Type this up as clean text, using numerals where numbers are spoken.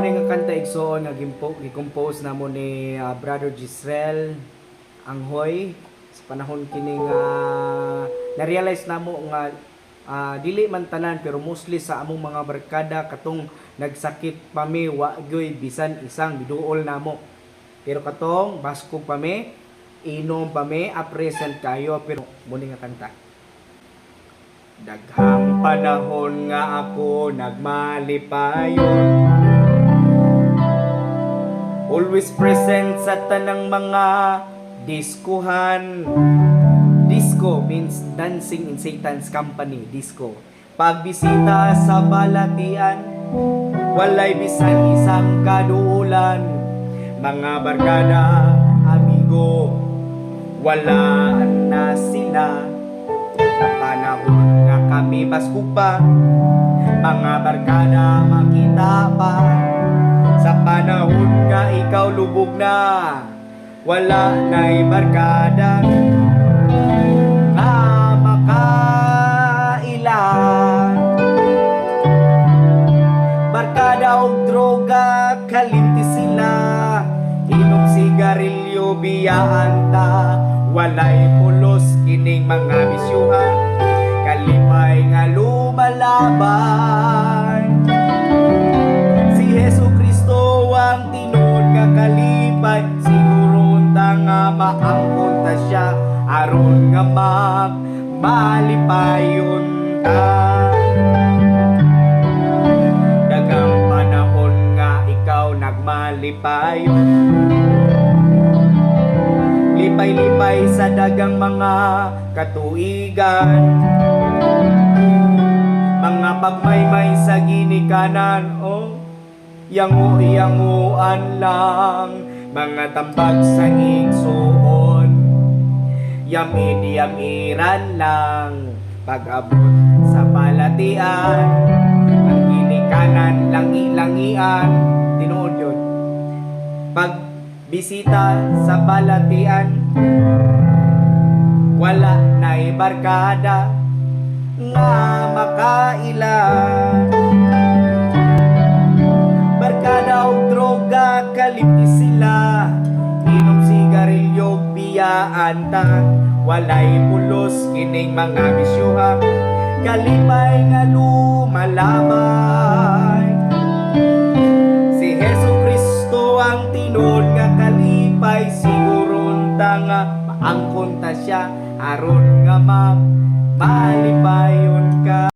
ni nga kanta igsoon nga gi-compose namo ni Brother Gisrel Anghoy sa panahon kini nga na-realize namo nga dili man tanan pero mostly sa among mga barkada katong nagsakit pa mi wa gyoy bisan isang biduol namo. Pero katong baskog pa mi, inom pa mi, present kayo pero muni nga kanta. Daghang panahon nga ako nagmalipayon, always present sa tanang mga diskuhan. Disco means dancing in Satan's company, disco. Pagbisita sa balatian, walay bisan isang kaduulan. Mga barkada, amigo, wala na sila. Sa panahon nga kami baskog pa, mga barkada makita pa. Sa panahon nga ikaw lubog na, wala na'y barkada na makaila. Barkada o droga, kalimti sila. Inom sigarilyo, biyaan ta. Walay pulos kining mga misyuha, kalipay nga lumalaban. Si Hesus Kristo ang tinuod nga kalipay, siguro unta nga maangkon ta siya, aron nga malipayon ta. Daghang panahon nga ikaw nagmalipayon, lipay-lipay sa dagang mga katuigan, mga pagmaymay sa ginikanan, yangu-yanguan lang, mga tambag sa igsuon, yamid-yamiran lang, pag-abot sa balatian, ang ginikanan langi-langian, tinuod yun. Bisita sa balatian, wala na'y barkada nga makaila. Barkada o droga, kalimti sila. Inom sigarilyo, biyaan ta. Walay pulos kining mga misyuha, kalipay nga